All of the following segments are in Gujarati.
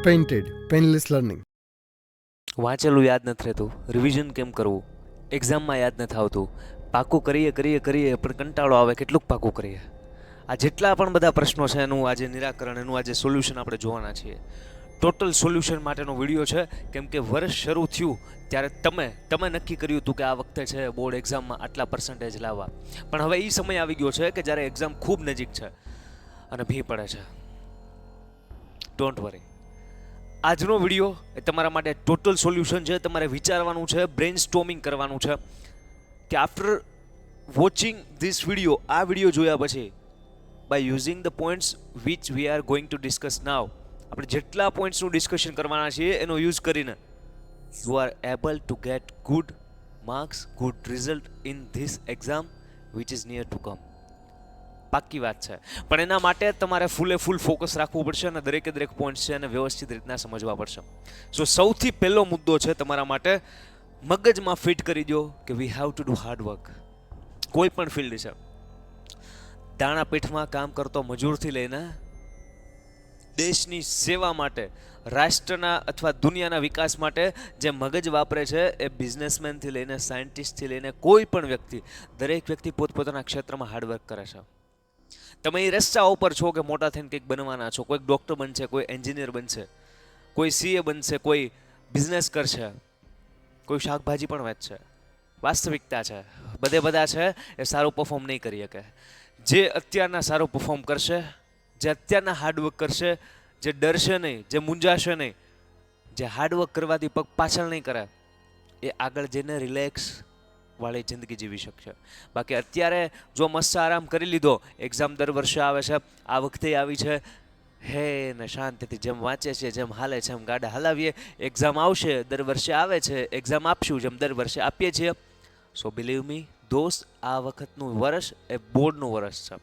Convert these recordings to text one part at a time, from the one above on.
Painted painless learning. વાંચેલું યાદ નથી રહેતું, રિવિઝન કેમ કરવું, એક્ઝામમાં યાદ નથી આવતું, પાકું કરીએ પણ કંટાળો આવે, કેટલુંક પાકું કરીએ. આ જેટલા પણ બધા પ્રશ્નો છે એનું આજે નિરાકરણ, એનું આજે સોલ્યુશન આપણે જોવાના છીએ. ટોટલ સોલ્યુશન માટેનો વિડીયો છે, કેમ કે વર્ષ શરૂ થયું ત્યારે તમે નક્કી કર્યું હતું કે આ વખતે છે બોર્ડ એક્ઝામમાં આટલા પર્સન્ટેજ લાવવા. પણ હવે એ સમય આવી ગયો છે કે જ્યારે એક્ઝામ ખૂબ નજીક છે અને ભી પડે છે. ડોન્ટ વરી, આજનો વિડીયો એ તમારા માટે ટોટલ સોલ્યુશન છે. તમારે વિચારવાનું છે, બ્રેન સ્ટોમિંગ કરવાનું છે કે આફ્ટર વોચિંગ ધીસ વિડીયો, આ વિડીયો જોયા પછી, by using the points which we are going to discuss now, આપણે જેટલા પોઈન્ટ્સનું ડિસ્કશન કરવાના છીએ એનો યુઝ કરીને you are able to get good marks, good result in this exam which is near to come. પાક્કી વાત છે. પણ એના માટે તમારે ફૂલ ફોકસ રાખવું પડશે અને દરેક પોઈન્ટ છે એને વ્યવસ્થિત રીતના સમજવા પડશે. સો સૌથી પહેલો મુદ્દો છે તમારા માટે, મગજમાં ફિટ કરી દો કે વી have to do hard work. કોઈ પણ ફિલ્ડ છે, દાણા પીઠમાં કામ કરતો મજૂરથી લઈને દેશની સેવા માટે, રાષ્ટ્રના અથવા દુનિયાના વિકાસ માટે જે મગજ વાપરે છે એ બિઝનેસમેનથી લઈને સાયન્ટિસ્ટથી લઈને કોઈ પણ વ્યક્તિ, દરેક વ્યક્તિ પોતપોતાના ક્ષેત્રમાં હાર્ડવર્ક કરે છે. તમે એ રસ્તા ઉપર છો કે મોટા થઈને કંઈક બનવાના છો. કોઈ ડૉક્ટર બનશે, કોઈ એન્જિનિયર બનશે, કોઈ સીએ બનશે, કોઈ બિઝનેસ કરશે, કોઈ શાકભાજી પણ વેચશે. વાસ્તવિકતા છે, બધા છે એ સારું પરફોર્મ નહીં કરી શકે. જે અત્યારના સારું પરફોર્મ કરશે, જે અત્યારના હાર્ડવર્ક કરશે, જે ડરશે નહીં, જે મૂંઝાશે નહીં, જે હાર્ડવર્ક કરવાથી પગ પાછળ નહીં કરે, એ આગળ જઈને રિલેક્સ વાળી જિંદગી જીવી શકશે. બાકી અત્યારે જો મસ્ત આરામ કરી લીધો, એક્ઝામ દર વર્ષે આવે છે, આ વખતે આવી છે, હે ને શાંતિથી જેમ વાંચે છે, જેમ હાલે છે એમ ગાડા હલાવીએ. એક્ઝામ આવશે, દર વર્ષે આવે છે, એક્ઝામ આપશું જેમ દર વર્ષે આપીએ છીએ. સો બિલીવ મી દોસ્ત, આ વખતનું વર્ષ એ બોર્ડનું વર્ષ છે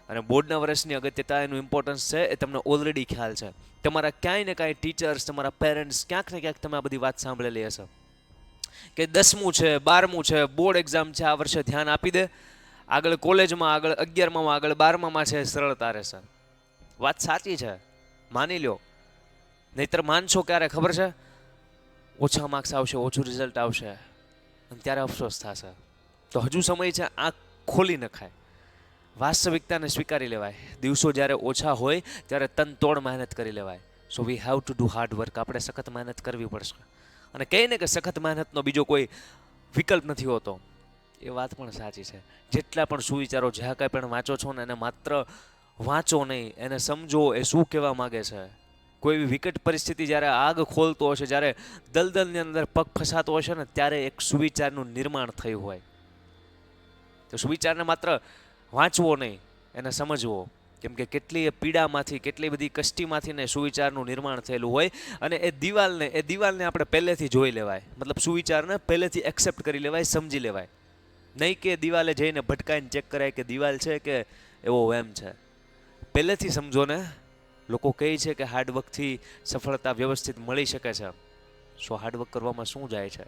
અને બોર્ડના વર્ષની અગત્યતા, એનું ઇમ્પોર્ટન્સ છે એ તમને ઓલરેડી ખ્યાલ છે. તમારા ક્યાંય ને કાંઈ ટીચર્સ, તમારા પેરેન્ટ્સ, ક્યાંક ને ક્યાંક તમે આ બધી વાત સાંભળેલી હશે કે 10મું છે, 12મું છે, બોર્ડ એક્ઝામ છે, આ વર્ષે ધ્યાન આપી દે, આગળ કોલેજમાં, આગળ 11માં, આગળ 12માં છે સરળતા રહેશે. વાત સાચી છે, માની લ્યો. નહીતર માનશો ક્યારે ખબર છે? ઓછા માર્ક્સ આવશે, ઓછું રિઝલ્ટ આવશે અને ત્યારે અફસોસ થશે. તો હજુ સમય છે, આંખ ખોલી નખાય, વાસ્તવિકતાને સ્વીકારી લેવાય. દિવસો જ્યારે ઓછા હોય ત્યારે તનતોડ મહેનત કરી લેવાય. So we have to do hard work. આપણે સખત મહેનત કરવી પડશે. અને કહીને કે સખત મહેનતનો બીજો કોઈ વિકલ્પ નથી હોતો, એ વાત પણ સાચી છે. જેટલા પણ સુવિચારો, જ્યાં કાંઈ પણ વાંચો છો ને, એને માત્ર વાંચો નહીં, એને સમજો એ શું કહેવા માગે છે. કોઈ વિકટ પરિસ્થિતિ જ્યારે આગ ખોલતો હશે, જ્યારે દલદલની અંદર પગ ફસાતો હશે ને, ત્યારે એક સુવિચારનું નિર્માણ થયું હોય. તો સુવિચારને માત્ર વાંચવો નહીં, એને સમજવો. કેમ કે કેટલી પીડામાંથી, કેટલી બધી કષ્ટીમાંથી ને સુવિચારનું નિર્માણ થયેલું હોય. અને એ દિવાલને આપણે પહેલેથી જોઈ લેવાય, મતલબ સુવિચારને પહેલેથી એક્સેપ્ટ કરી લેવાય, સમજી લેવાય. નહીં કે દિવાલે જઈને ભટકાઈને ચેક કરાય કે દિવાલ છે કે એવો એમ છે. પહેલેથી સમજો ને. લોકો કહે છે કે હાર્ડવર્કથી સફળતા વ્યવસ્થિત મળી શકે છે. સો હાર્ડવર્ક કરવામાં શું જાય છે?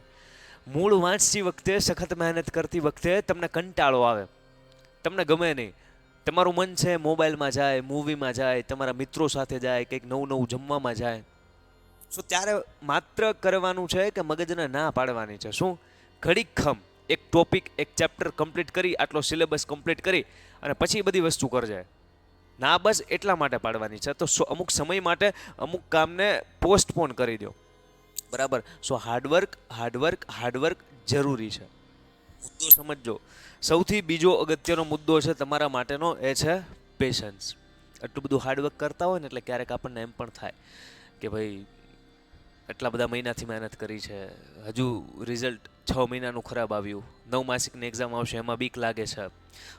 મૂળ વાંચતી વખતે, સખત મહેનત કરતી વખતે તમને કંટાળો આવે, તમને ગમે નહીં, તમારું મન છે મોબાઈલમાં જાય, મૂવીમાં જાય, તમારા મિત્રો સાથે જાય, કંઈક નવું જમવામાં જાય. સો ત્યારે માત્ર કરવાનું છે કે મગજને ના પાડવાની છે. શું? ઘડીક ખમ, એક ટોપિક, એક ચેપ્ટર કમ્પ્લીટ કરી, આટલો સિલેબસ કમ્પ્લીટ કરી અને પછી બધી વસ્તુ કરજે. ના, બસ એટલા માટે પાડવાની છે. તો અમુક સમય માટે અમુક કામને પોસ્ટપોન કરી દો. બરાબર? સો હાર્ડવર્ક જરૂરી છે. મુદ્દો સમજો. સૌથી બીજો અગત્યનો મુદ્દો છે તમારા માટેનો, એ છે પેશન્સ. આટલું બધું હાર્ડવર્ક કરતા હોય ને એટલે ક્યારેક આપણને એમ પણ થાય કે ભાઈ એટલા બધા મહિનાથી મહેનત કરી છે, હજુ રિઝલ્ટ 6 મહિનાનું ખરાબ આવ્યું, 9 માસિકની એક્ઝામ આવશે એમાં બીક લાગે છે,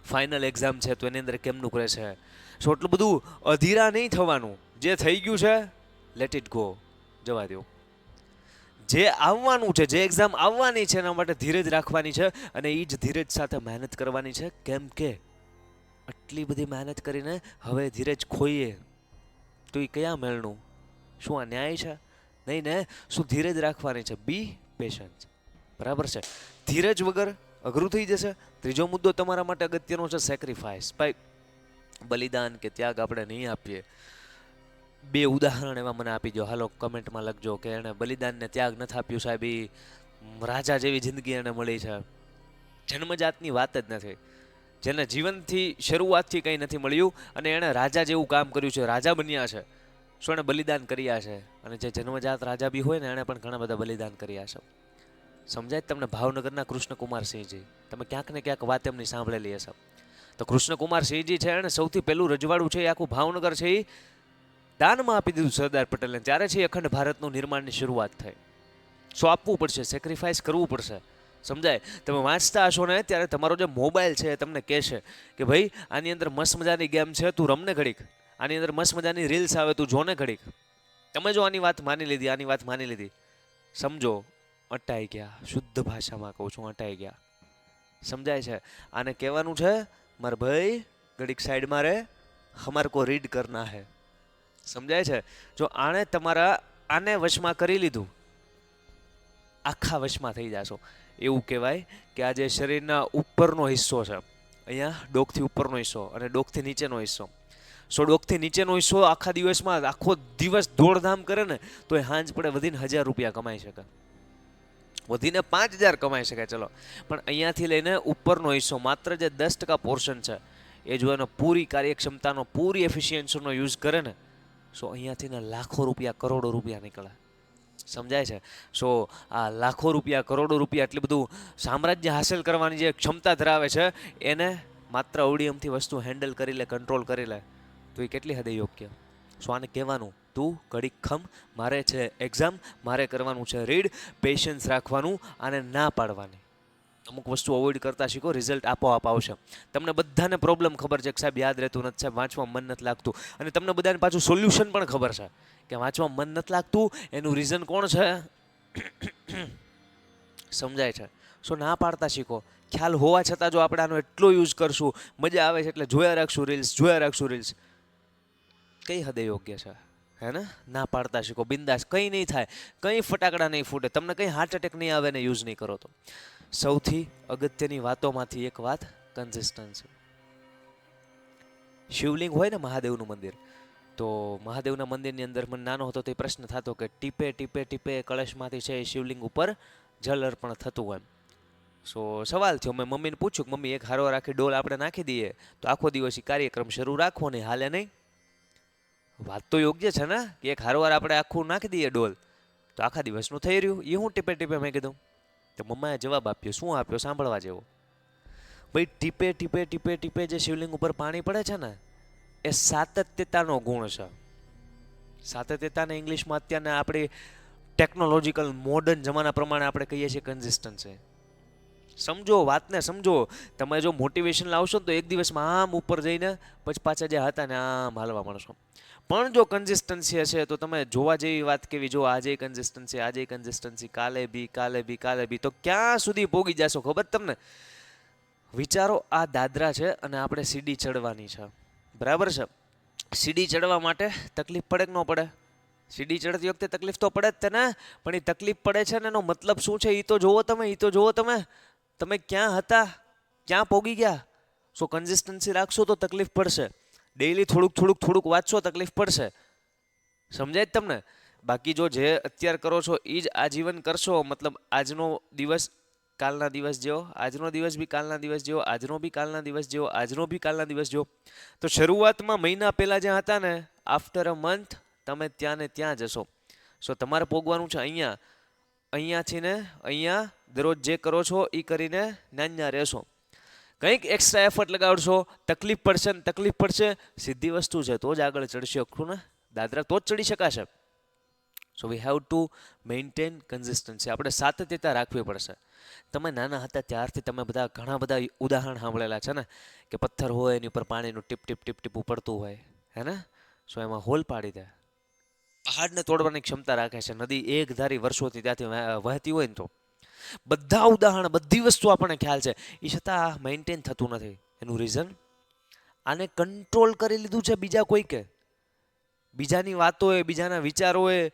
ફાઇનલ એક્ઝામ છે તો એની અંદર કેમનું કરે છે. સો એટલું બધું અધીરા નહીં થવાનું. જે થઈ ગયું છે લેટ ઇટ ગો, જવા દો. જે આવવાનું છે, જે એક્ઝામ આવવાની છે, એના માટે ધીરજ રાખવાની છે અને એ જ ધીરજ સાથે મહેનત કરવાની છે. કેમ કે આટલી બધી મહેનત કરીને હવે ધીરજ ખોઈએ તો એ કયા મેળનું? શું આ ન્યાય છે? નહીં ને. શું ધીરજ રાખવાની છે? બી પેશન્ટ. બરાબર છે? ધીરજ વગર અઘરું થઈ જશે. ત્રીજો મુદ્દો તમારા માટે અગત્યનો છે સેક્રિફાઈસ. ભાઈ બલિદાન કે ત્યાગ આપણે નહીં આપીએ બે ઉદાહરણ એવા મને આપી દો, હાલો કમેન્ટમાં લખજો કે એણે બલિદાનને ત્યાગ નથી આપ્યું સાહેબ, એ રાજા જેવી જિંદગી એને મળી છે. જન્મજાતની વાત જ નથી, જેને જીવનથી શરૂઆતથી કંઈ નથી મળ્યું અને એણે રાજા જેવું કામ કર્યું છે, રાજા બન્યા છે. શું એણે બલિદાન કર્યા છે? અને જે જન્મજાત રાજા બી હોય ને એણે પણ ઘણા બધા બલિદાન કર્યા છે. સમજાય તમને? ભાવનગરના કૃષ્ણકુમારસિંહજી, તમે ક્યાંક ને ક્યાંક વાત એમની સાંભળેલી હશે. તો કૃષ્ણકુમારસિંહજી છે એણે સૌથી પહેલું રજવાડું છે એ આખું ભાવનગર છે એ દાનમાં આપી દીધું સરદાર પટેલને. ત્યારે છે અખંડ ભારતનું નિર્માણની શરૂઆત થઈ. શું આપવું પડશે? સેક્રિફાઈસ કરવું પડશે. સમજાય? તમે વાંચતા હશો ને ત્યારે તમારો જે મોબાઈલ છે એ તમને કહેશે કે ભાઈ આની અંદર મસ્ત મજાની ગેમ છે, તું રમને ઘડીક, આની અંદર મસ્ત મજાની રીલ્સ આવે, તું જોને ઘડીક. તમે જો આની વાત માની લીધી, આની વાત માની લીધી, સમજો અટાઈ ગયા. શુદ્ધ ભાષામાં કહું છું, અટાઈ ગયા. સમજાય છે? આને કહેવાનું છે મારે ભાઈ ઘડીક સાઈડમાં રહે, હમાર કો રીડ કરના હે. સમજાય છે? જો આને તમારા આને વશમાં કરી લીધું, આખા વશમાં થઈ જાશો. એવું કહેવાય કે આ જે શરીરના ઉપરનો હિસ્સો છે, અહીંયા ડોકથી ઉપરનો હિસ્સો અને ડોકથી નીચેનો હિસ્સો, ડોકથી નીચેનો હિસ્સો આખા દિવસમાં આખો દિવસ દોડધામ કરે ને તો એ હાંજ પડે વધીને 1000 રૂપિયા કમાઈ શકે, વધીને 5000 કમાઈ શકે. ચલો, પણ અહીંયાથી લઈને ઉપરનો હિસ્સો માત્ર જે 10% પોર્શન છે એ જો એનો પૂરી કાર્યક્ષમતાનો, પૂરી એફિશિયન્સીનો યુઝ કરે ને, અહીંયાથી ને લાખો રૂપિયા, કરોડો રૂપિયા નીકળે. સમજાય છે? આ લાખો રૂપિયા, કરોડો રૂપિયા એટલી બધું સામ્રાજ્ય હાંસલ કરવાની જે ક્ષમતા ધરાવે છે એને માત્ર અવડીયમથી વસ્તુ હેન્ડલ કરી લે, કંટ્રોલ કરી લે, તો એ કેટલી હદે યોગ્ય? આને કહેવાનું તું ઘડીક ખમ, મારે છે એક્ઝામ, મારે કરવાનું છે રીડ, પેશન્સ રાખવાનું, આને ના પાડવાની. અમુક વસ્તુ અવોઇડ કરતા શીખો, રિઝલ્ટ આપોઆપ આવશે. તમને બધાને પ્રોબ્લેમ ખબર છે કે સાહેબ યાદ રહેતું નથી, સાહેબ વાંચવામાં મન નથી લાગતું, અને તમને બધાને પાછું સોલ્યુશન પણ ખબર છે કે વાંચવામાં મન નથી લાગતું એનું રીઝન કોણ છે. સમજાય છે? ના પાડતા શીખો. ખ્યાલ હોવા છતાં જો આપણે આનો એટલો યુઝ કરશું, મજા આવે છે એટલે જોયા રાખશું રીલ્સ, જોયા રાખશું રીલ્સ, કઈ હદે યોગ્ય છે? હે ને? ના પાડતા શીખો, બિંદાસ, કંઈ નહીં થાય, કંઈ ફટાકડા નહીં ફૂટે, તમને કંઈ હાર્ટ એટેક નહીં આવે ને યુઝ નહીં કરો તો. સૌથી અગત્યની વાતોમાંથી એક વાત કન્સિસ્ટન્સી. શિવલિંગ હોય ને મહાદેવનું મંદિર, તો મહાદેવના મંદિરની અંદર મને નાનો હતો તો એ પ્રશ્ન થતો કે ટીપે ટીપે ટીપે કળશમાંથી છે એ શિવલિંગ ઉપર જલ અર્પણ થતું હોય. સવાલ થયો, મેં મમ્મીને પૂછ્યું કે મમ્મી એક હારો રાખી ડોલ આપણે નાખી દઈએ તો આખો દિવસ કાર્યક્રમ શરૂ રાખવો નહીં, હાલે નહીં? વાત તો યોગ્ય છે ને કે એક હારવાર આપણે આખું નાખી દઈએ ડોલ તો આખા દિવસનું થઈ રહ્યું. એ હું ટીપે ટીપે, મેં કીધું. તો મમ્માએ જવાબ આપ્યો, શું આપ્યો? સાંભળવા જેવો. ભાઈ ટીપે ટીપે ટીપે ટીપે જે શિવલિંગ ઉપર પાણી પડે છે ને એ સાતત્યતાનો ગુણ છે. સાતત્યતાને ઇંગ્લિશમાં અત્યારના આપણી ટેકનોલોજીકલ મોડર્ન જમાના પ્રમાણે આપણે કહીએ છીએ કન્સિસ્ટન્સી. સમજો વાતને, સમજો. તમે જો મોટિવેશન લાવશો ને તો એક દિવસમાં આમ ઉપર જઈને પછી પાછા જે હતા ને આમ હાલવા મળશો. પણ જો કન્સિસ્ટન્સી હશે તો તમે જોવા જેવી વાત કેવી, જો આજે કન્સિસ્ટન્સી, આજે કન્સિસ્ટન્સી, કાલે બી, કાલે બી, કાલે બી, તો ક્યાં સુધી પોગી જશો ખબર તમને? વિચારો, આ દાદરા છે અને આપણે સીડી ચડવાની છે, બરાબર છે? સીડી ચડવા માટે તકલીફ પડે કે ન પડે? સીડી ચડતી વખતે તકલીફ તો પડે જ ને, પણ એ તકલીફ પડે છે ને એનો મતલબ શું છે એ તો જોવો તમે, એ તો જોવો તમે. તમે ક્યાં હતા, ક્યાં પોગી ગયા? કન્સિસ્ટન્સી રાખશો તો તકલીફ પડશે. ડેઈલી થોડુંક થોડુંક થોડુંક વાંચશો, તકલીફ પડશે. સમજાય જ તમને? બાકી જો જે અત્યારે કરો છો એ જ આજીવન કરશો, મતલબ આજનો દિવસ કાલના દિવસ જેવો, આજનો દિવસ બી કાલના દિવસ જેવો, આજનો બી કાલના દિવસ જેવો, આજનો બી કાલના દિવસ જેવો, તો શરૂઆતમાં મહિના પહેલાં જ્યાં હતા ને, આફ્ટર અ મંથ તમે ત્યાં ને ત્યાં જશો. તમારે પોગવાનું છે અહીંયા, અહીંયાથી ને અહીંયા દરરોજ જે કરો છો એ કરીને નાન્યા રહેશો. કંઈક એક્સ્ટ્રા એફર્ટ લગાડશો, તકલીફ પડશે ને તકલીફ પડશે, સીધી વસ્તુ છે તો જ આગળ ચડશે ખરું ને, દાદરા તો જ ચડી શકાશે. વી હેવ ટુ મેન્ટેન કન્સિસ્ટન્સી. આપણે સાતત્યતા રાખવી પડશે. તમે નાના હતા ત્યારથી તમે ઘણા બધા ઉદાહરણ સાંભળેલા છે ને કે પથ્થર હોય એની ઉપર પાણીનું ટીપ ટીપ ટીપ ટીપ પડતું હોય, હે ને? એમાં હોલ પાડી દે. પહાડને તોડવાની ક્ષમતા રાખે છે નદી એક ધારી વર્ષોથી ત્યાંથી વહેતી હોય ને તો. બધા ઉદાહરણ, બધી વસ્તુ આપણને ખ્યાલ છે, એ છતાં મેન્ટેન થતું નથી. એનું રીઝન, આને કંટ્રોલ કરી લીધું છે બીજા કોઈકે, બીજાની વાતોએ, બીજાના વિચારોએ.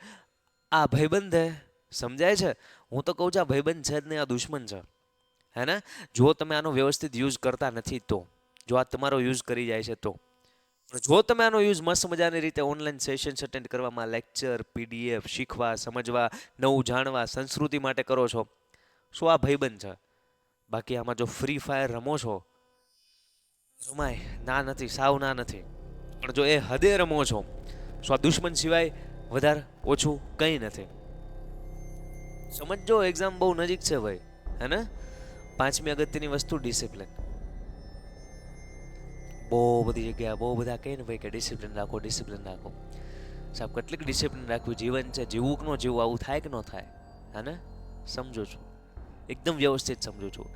આ ભાઈબંધ હે, સમજાય છે? હું તો કહું છું આ ભાઈબંધ છે જ નહીં, આ દુશ્મન છે, હે ને? જો તમે આનો વ્યવસ્થિત યુઝ કરતા નથી તો, જો આ તમારો યુઝ કરી જાય છે તો પણ જો તમે આનો યુઝ મસ્ત મજાની રીતે ઓનલાઈન સેશન્સ અટેન્ડ કરવામાં, લેક્ચર, પીડીએફ શીખવા, સમજવા, નવું જાણવા, સંસ્કૃતિ માટે કરો છો, શું આ ભાઈબંધ છે? બાકી આમાં જો ફ્રી ફાયર રમો છો, રમાય ના નથી, સાવ ના નથી, પણ જો એ હદે રમો છો, શું આ દુશ્મન સિવાય વધારે ઓછું કંઈ નથી. સમજો એક્ઝામ બહુ નજીક છે ભાઈ, હે ને? પાંચમી અગત્યની વસ્તુ ડિસિપ્લિન. બહુ બધી જગ્યાએ બહુ બધા કહે ને ભાઈ કે ડિસિપ્લિન રાખો, ડિસિપ્લિન રાખો. સાહેબ કેટલીક ડિસિપ્લિન રાખવી? જીવન છે, જીવવું કે ન જીવવું, આવું થાય કે ન થાય? હા ને? સમજો છું, એકદમ વ્યવસ્થિત સમજુ છું.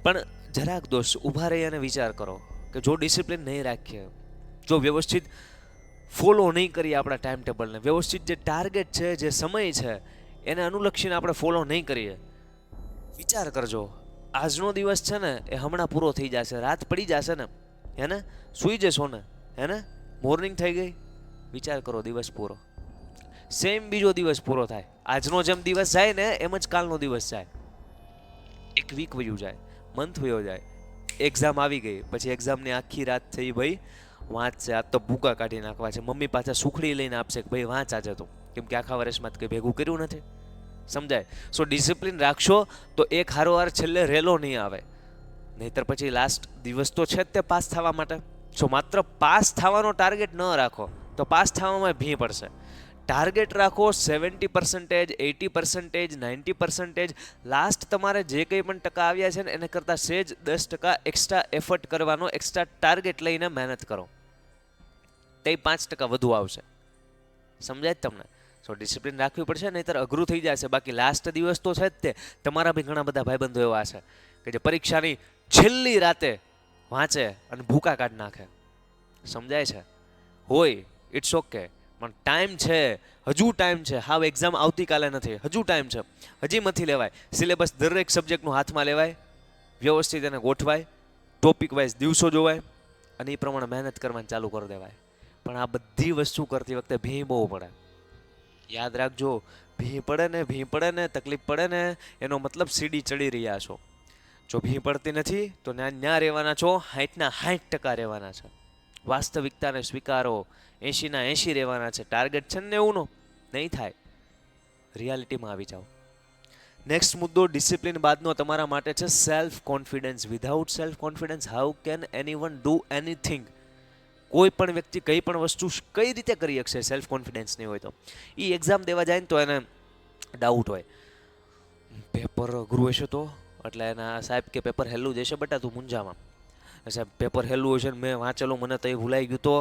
પણ જરાક દોસ્ત ઊભા રહી અને વિચાર કરો કે જો ડિસિપ્લિન નહીં રાખીએ, જો વ્યવસ્થિત ફોલો નહીં કરીએ આપણા ટાઈમ ટેબલને, વ્યવસ્થિત જે ટાર્ગેટ છે, જે સમય છે, એને અનુલક્ષીને આપણે ફોલો નહીં કરીએ, વિચાર કરજો આજનો દિવસ છે ને એ હમણાં પૂરો થઈ જશે, રાત પડી જશે ને, હે ને? સૂઈ જશો ને, હે ને? મોર્નિંગ થઈ ગઈ, વિચાર કરો દિવસ પૂરો. સેમ બીજો દિવસ પૂરો થાય, આજનો જેમ દિવસ જાય ને એમ જ કાલનો દિવસ જાય. એક વીક વયું જાય, મંથ વયો જાય, એક્ઝામ આવી ગઈ, પછી એક્ઝામની આખી રાત થઈ ભાઈ વાંચ છે, આ તો ભૂકા કાઢી નાખવા છે, મમ્મી પાસે સુખડી લઈને આપશે કે ભાઈ વાંચ આજે તો, કેમ કે આખા વર્ષમાં કંઈ ભેગું કર્યું નથી. સમજાય? સો ડિસિપ્લિન રાખશો તો એક હારોવાર છેલ્લે રેલો નહીં આવે, નહીતર પછી લાસ્ટ દિવસ તો છે જ તે પાસ થવા માટે. જો માત્ર પાસ થવાનો ટાર્ગેટ ન રાખો તો પાસ થવામાં ભી પડશે. ટાર્ગેટ રાખો 70%, 80%, 90%. લાસ્ટ તમારે જે કંઈ પણ ટકા આવ્યા છે ને એને કરતાં સેજ 10% એક્સ્ટ્રા એફર્ટ કરવાનો, એક્સ્ટ્રા ટાર્ગેટ લઈને મહેનત કરો, તે 5% વધુ આવશે. સમજાય તમને? સો ડિસિપ્લિન રાખવી પડશે, નહીંતર અઘરું થઈ જશે. બાકી લાસ્ટ દિવસ તો છે જ તે. તમારા બી ઘણા બધા ભાઈબંધો એવા છે કે જે પરીક્ષાની છેલ્લી રાતે વાંચે અને ભૂકા કાઢી નાખે. સમજાય છે? હોય, ઇટ્સ ઓકે, પણ ટાઈમ છે, હજુ ટાઈમ છે. હાવ એક્ઝામ આવતીકાલે નથી, હજુ ટાઈમ છે, હજી નથી લેવાય. સિલેબસ દરેક સબ્જેક્ટનું હાથમાં લેવાય, વ્યવસ્થિત એને ગોઠવાય, ટોપિક વાઇઝ દિવસો જોવાય અને એ પ્રમાણે મહેનત કરવાની ચાલુ કરી દેવાય. પણ આ બધી વસ્તુ કરતી વખતે ભી બહુ પડે. યાદ રાખજો, ભી પડે ને તકલીફ પડે ને એનો મતલબ સીડી ચડી રહ્યા છો. જો ભી પડતી નથી તો ન્યા રહેવાના છો, 60% રહેવાના છે. વાસ્તવિકતાને સ્વીકારો, 80% રહેવાના છે. ટાર્ગેટ છે ને 90નો, નહીં થાય, રિયાલિટીમાં આવી જાઓ. નેક્સ્ટ મુદ્દો ડિસિપ્લિન બાદનો તમારા માટે છે self confidence. Without self confidence how can anyone do anything? કોઈ પણ વ્યક્તિ કઈ પણ વસ્તુ કઈ રીતે કરી શકશે સેલ્ફ કોન્ફિડન્સ નહીં હોય તો? એ એક્ઝામ દેવા જાય ને તો એને ડાઉટ હોય, પેપર અઘરું હશે તો, એટલે એના સાહેબ કે પેપર હેલું જ હશે બટા, તું મૂંઝામાં. સાહેબ પેપર હેલું હશે ને મેં વાંચેલું, મને તો એ ભૂલાઈ ગયું તો.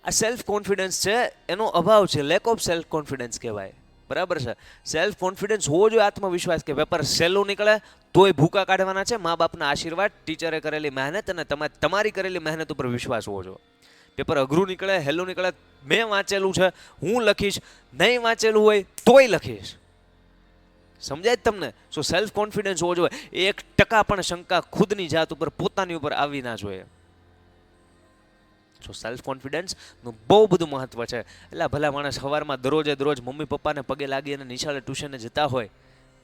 આ સેલ્ફ કોન્ફિડન્સ છે એનો અભાવ છે, લેક ઓફ સેલ્ફ કોન્ફિડન્સ કહેવાય. બરાબર છે? સેલ્ફ કોન્ફિડન્સ હોવો જોઈએ, આત્મવિશ્વાસ કે પેપર સહેલું નીકળે તોય ભૂકા કાઢવાના છે, મા બાપના આશીર્વાદ, ટીચરે કરેલી મહેનત અને તમારી કરેલી મહેનત ઉપર વિશ્વાસ હોવો જોઈએ. પેપર અઘરું નીકળે, હેલું નીકળે, મેં વાંચેલું છે, હું લખીશ, નહીં વાંચેલું હોય તોય લખીશ. સમજાય જ તમને? સો સેલ્ફ કોન્ફિડન્સ હોવો જોઈએ. 1% પણ શંકા ખુદની જાત ઉપર, પોતાની ઉપર આવી ના જોઈએ. સો સેલ્ફ કોન્ફિડન્સનું બહુ બધું મહત્વ છે. એટલે ભલા માણસ સવારમાં દરરોજ મમ્મી પપ્પાને પગે લાગી અને નિશાળે ટ્યુશને જતા હોય,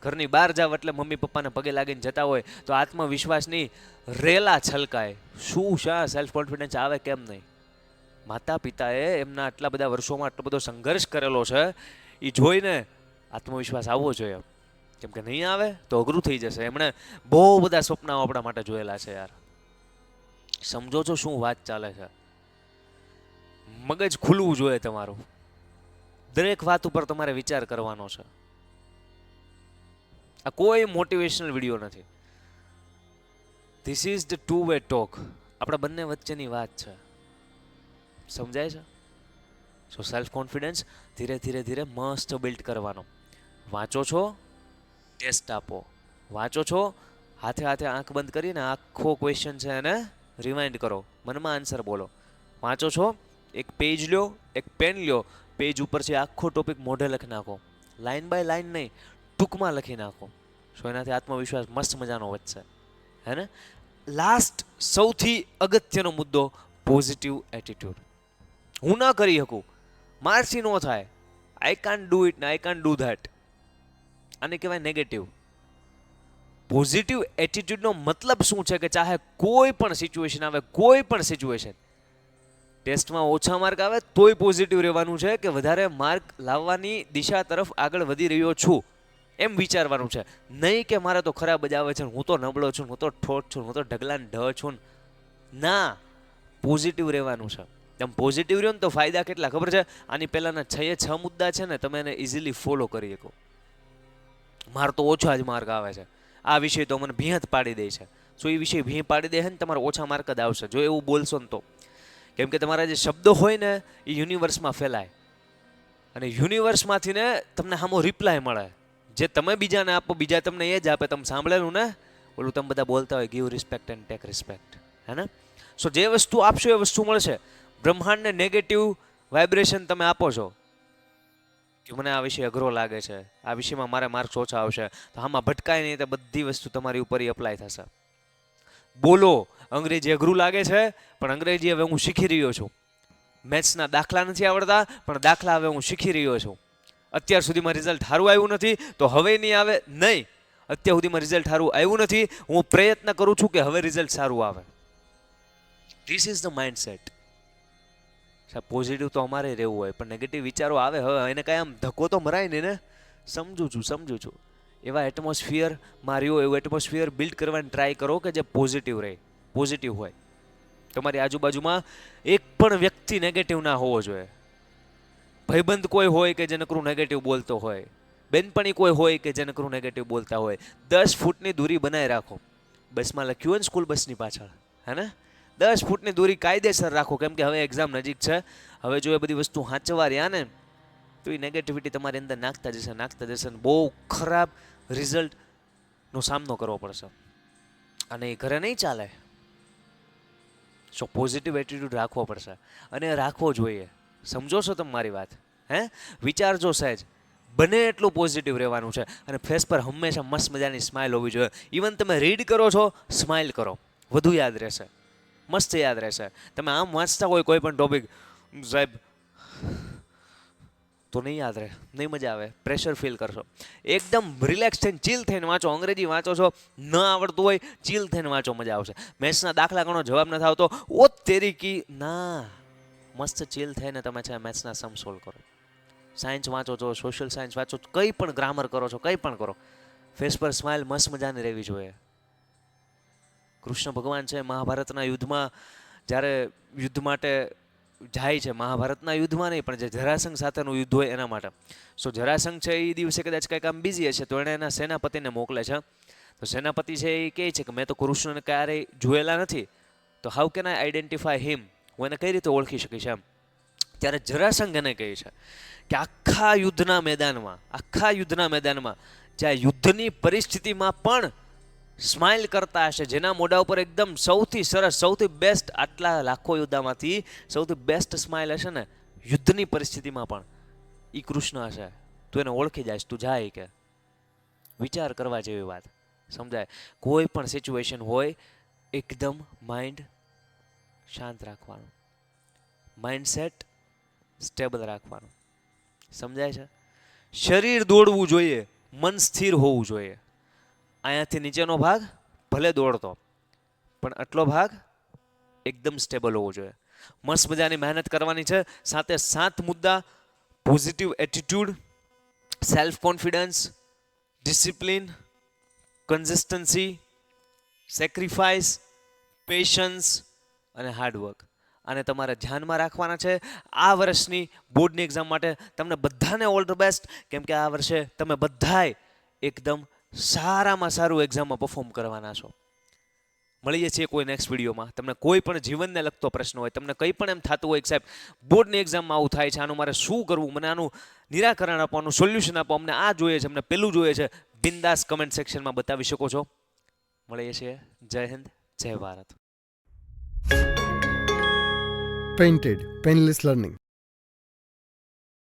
ઘરની બહાર જાવ એટલે મમ્મી પપ્પાને પગે લાગીને જતા હોય તો આત્મવિશ્વાસની રેલા છલકાય. શું શા સેલ્ફ કોન્ફિડન્સ આવે કેમ નહીં? માતા પિતાએ એમના આટલા બધા વર્ષોમાં આટલો બધો સંઘર્ષ કરેલો છે, એ જોઈને આત્મવિશ્વાસ આવવો જોઈએ. કેમ કે નહીં આવે તો અઘરું થઈ જશે. એમણે બહુ બધા સપનાઓ આપણા માટે જોયેલા છે યાર. સમજો છો શું વાત ચાલે છે? મગજ ખુલવું જોઈએ તમારું, દરેક વાત ઉપર તમારે વિચાર કરવાનો છે. આ કોઈ મોટિવેશનલ વિડીયો નથી. This is the two way talk. આપણા બંને વચ્ચેની વાત છે. સમજાય છે? સો સેલ્ફ કોન્ફિડન્સ ધીરે ધીરે મસ્ત બિલ્ડ કરવાનો. વાંચો છો, ટેસ્ટ આપો. વાંચો છો, હાથે હાથે આંખ બંધ કરીને આખો ક્વેશ્ચન છે એને રિમાઇન્ડ કરો, મનમાં આન્સર બોલો. વાંચો છો, એક પેજ લ્યો, એક પેન લ્યો, પેજ ઉપર છે આખો ટોપિક મોઢે લખી નાખો, લાઇન બાય લાઇન નહીં, ટૂંકમાં લખી નાખો. સો એનાથી આત્મવિશ્વાસ મસ્ત મજાનો વધશે, હે ને? લાસ્ટ સૌથી અગત્યનો મુદ્દો, પોઝિટિવ એટીટ્યુડ. હું ના કરી શકું, મારથી ન થાય, આઈ કાન્ટ ડુ ઇટ ને આઈ કાન્ટ ડુ ધેટ, આને કહેવાય નેગેટિવ. પોઝિટિવ એટીટ્યુડનો મતલબ શું છે કે ચાહે કોઈ પણ સિચ્યુએશન આવે, કોઈ પણ સિચ્યુએશન, ટેસ્ટમાં ઓછા માર્ક આવે તોય પોઝિટિવ રહેવાનું છે કે વધારે માર્ક લાવવાની દિશા તરફ આગળ વધી રહ્યો છું એમ વિચારવાનું છે. નહીં કે મારે તો ખરાબ જ આવે છે, હું તો નબળો છું, હું તો ઠોઠ છું, હું તો ઢગલા ને ઢ છું. ના, પોઝિટિવ રહેવાનું છે. તમે પોઝિટિવ રહ્યો ને તો ફાયદા કેટલા ખબર છે? આની પહેલાના 6 મુદ્દા છે ને, તમે એને ઇઝીલી ફોલો કરી શકો. મારે તો ઓછા જ માર્ક આવે છે, આ વિષય તો મને ભીંત પાડી દે છે. સો એ વિષય ભીં પાડી દે છે ને, તમારે ઓછા માર્ક જ આવશે જો એવું બોલશો ને તો. કેમ કે તમારા જે શબ્દો હોય ને એ યુનિવર્સમાં ફેલાય, અને યુનિવર્સમાંથી ને તમને સામો રિપ્લાય મળે. જે તમે બીજાને આપો, બીજા તમને એ જ આપે. તમે સાંભળેલું ને ઓલું, તમે બધા બોલતા હોય give respect and take respect, હે ને? સો જે વસ્તુ આપશો એ વસ્તુ મળશે. બ્રહ્માંડને નેગેટિવ વાઇબ્રેશન તમે આપો છો કે મને આ વિષય અઘરો લાગે છે, આ વિષયમાં મારે માર્ક્સ ઓછા આવશે, તો આમાં ભટકાય નહીં તો બધી વસ્તુ તમારી ઉપર એપ્લાય થશે. બોલો, અંગ્રેજી અઘરું લાગે છે પણ અંગ્રેજી હવે હું શીખી રહ્યો છું. મેથ્સના દાખલા નથી આવડતા પણ દાખલા હવે હું શીખી રહ્યો છું. અત્યાર સુધીમાં રિઝલ્ટ સારું આવ્યું નથી તો હવે નહીં આવે નહીં. અત્યાર સુધીમાં રિઝલ્ટ સારું આવ્યું નથી, હું પ્રયત્ન કરું છું કે હવે રિઝલ્ટ સારું આવે. This is the mindset. Positive તો અમારે રહેવું હોય, પણ નેગેટિવ વિચારો આવે હવે એને કાંઈ આમ ધક્કો તો મરાય નહીં ને. સમજું છું. એવા એટમોસ્ફિયરમાં રહ્યો, એવું એટમોસ્ફિયર બિલ્ડ કરવાની ટ્રાય કરો કે જે પોઝિટિવ રહે, પોઝિટિવ હોય. તમારી આજુબાજુમાં એક પણ વ્યક્તિ નેગેટિવ ના હોવો જોઈએ. ભાઈબંધ કોઈ હોય કે જે નકરું નેગેટિવ બોલતો હોય, બેનપણી કોઈ હોય કે જે નકરું નેગેટિવ બોલતા હોય, 10 ફૂટની દૂરી બનાવી રાખો. બસમાં લખ્યું હોય ને સ્કૂલ બસની પાછળ, હે ને, 10 ફૂટની દૂરી કાયદેસર રાખો. કેમ કે હવે એક્ઝામ નજીક છે. હવે જો એ બધી વસ્તુ સાચવા રહ્યા ને તો એ નેગેટિવિટી તમારી અંદર નાખતા જશે ને બહુ ખરાબ રિઝલ્ટનો સામનો કરવો પડશે, અને એ ઘરે નહીં ચાલે. સો પોઝિટિવ એટીટ્યૂડ રાખવો પડશે, અને રાખવો જોઈએ. સમજો છો તમે મારી વાત? હે, વિચારજો સહેજ. બને એટલું પોઝિટિવ રહેવાનું છે, અને ફેસ પર હંમેશા મસ્ત મજાની સ્માઇલ હોવી જોઈએ. ઇવન તમે રીડ કરો છો, સ્માઇલ કરો, વધુ યાદ રહેશે, મસ્ત યાદ રહેશે. તમે આમ વાંચતા હોય કોઈ પણ ટોપિક, સાહેબ, તો નહીં યાદ રહે, નહીં મજા આવે, પ્રેશર ફીલ કરશો. એકદમ રિલેક્સ થઈને ચીલ થઈને વાંચો. અંગ્રેજી વાંચો છો, ન આવડતું હોય, ચીલ થઈને વાંચો, મજા આવશે. મેથ્સના દાખલા ગણો, જવાબ નથી આવતો, ઓ તેરી કી ના, મસ્ત ચીલ થઈને તમે છે મેથ્સના સમ સોલ્વ કરો. સાયન્સ વાંચો છો, સોશિયલ સાયન્સ વાંચો, કંઈ પણ ગ્રામર કરો છો, કંઈ પણ કરો, ફેસ પર સ્માઇલ મસ્ત મજાની રહેવી જોઈએ. કૃષ્ણ ભગવાન છે મહાભારતના યુદ્ધમાં, જ્યારે યુદ્ધ માટે જાય છે, મહાભારતના યુદ્ધમાં નહીં પણ જે જરાસંઘ સાથેનું યુદ્ધ હોય એના માટે. સો જરાસંઘ છે એ દિવસે કદાચ કંઈક આમ બિઝી હશે, તો એણે એના સેનાપતિને મોકલે છે. તો સેનાપતિ છે એ કહે છે કે મેં તો કૃષ્ણને ક્યારેય જોયેલા નથી, તો હાઉ કેન આઈ આઈડેન્ટિફાય હિમ, હું એને કઈ રીતે ઓળખી શકીશ એમ. ત્યારે જરાસંઘ એને કહે છે કે આખા યુદ્ધના મેદાનમાં જ્યાં યુદ્ધની પરિસ્થિતિમાં પણ સ્માઇલ કરતા હશે, જેના મોઢા ઉપર એકદમ સૌથી સરસ, સૌથી બેસ્ટ, આટલા લાખો યુદ્ધમાંથી સૌથી બેસ્ટ સ્માઇલ હશે ને યુદ્ધની પરિસ્થિતિમાં પણ, એ કૃષ્ણ હશે. તું એને ઓળખી જાય, તું જાય કે. વિચાર કરવા જેવી વાત, સમજાય? કોઈ પણ સિચ્યુએશન હોય, એકદમ માઇન્ડ શાંત રાખવાનું, માઇન્ડસેટ સ્ટેબલ રાખવાનું, સમજાય છે? શરીર દોડવું જોઈએ, મન સ્થિર હોવું જોઈએ. અહીંયાથી નીચેનો ભાગ ભલે દોડતો, પણ આટલો ભાગ એકદમ સ્ટેબલ હોવો જોઈએ. મસ્ત મજાની મહેનત કરવાની છે. સાથે 7 મુદ્દા: positive attitude, self confidence, discipline, consistency, sacrifice, patience અને હાર્ડવર્ક. અને તમારે ધ્યાનમાં રાખવાના છે. આ વર્ષની બોર્ડની એક્ઝામ માટે તમને બધાને ઓલ ધ બેસ્ટ, કેમ કે આ વર્ષે તમે બધાય એકદમ સારામાં સારું એક્ઝામમાં પરફોર્મ કરવાના છો. મળીએ છીએ કોઈ નેક્સ્ટ વિડીયોમાં. તમને કોઈ પણ જીવનને લગતો પ્રશ્ન હોય, તમને કંઈ પણ એમ થતું હોય કે સાહેબ બોર્ડની એક્ઝામમાં આવું થાય છે, આનું મારે શું કરવું, મને આનું નિરાકરણ આપો, આનું સોલ્યુશન આપો, અમને આ જોઈએ છે, અમને પેલું જોઈએ છે, બિંદાસ કમેન્ટ સેક્શનમાં બતાવી શકો છો. મળીએ છીએ. જય હિન્દ, જય ભારત. Painted Painless Learning.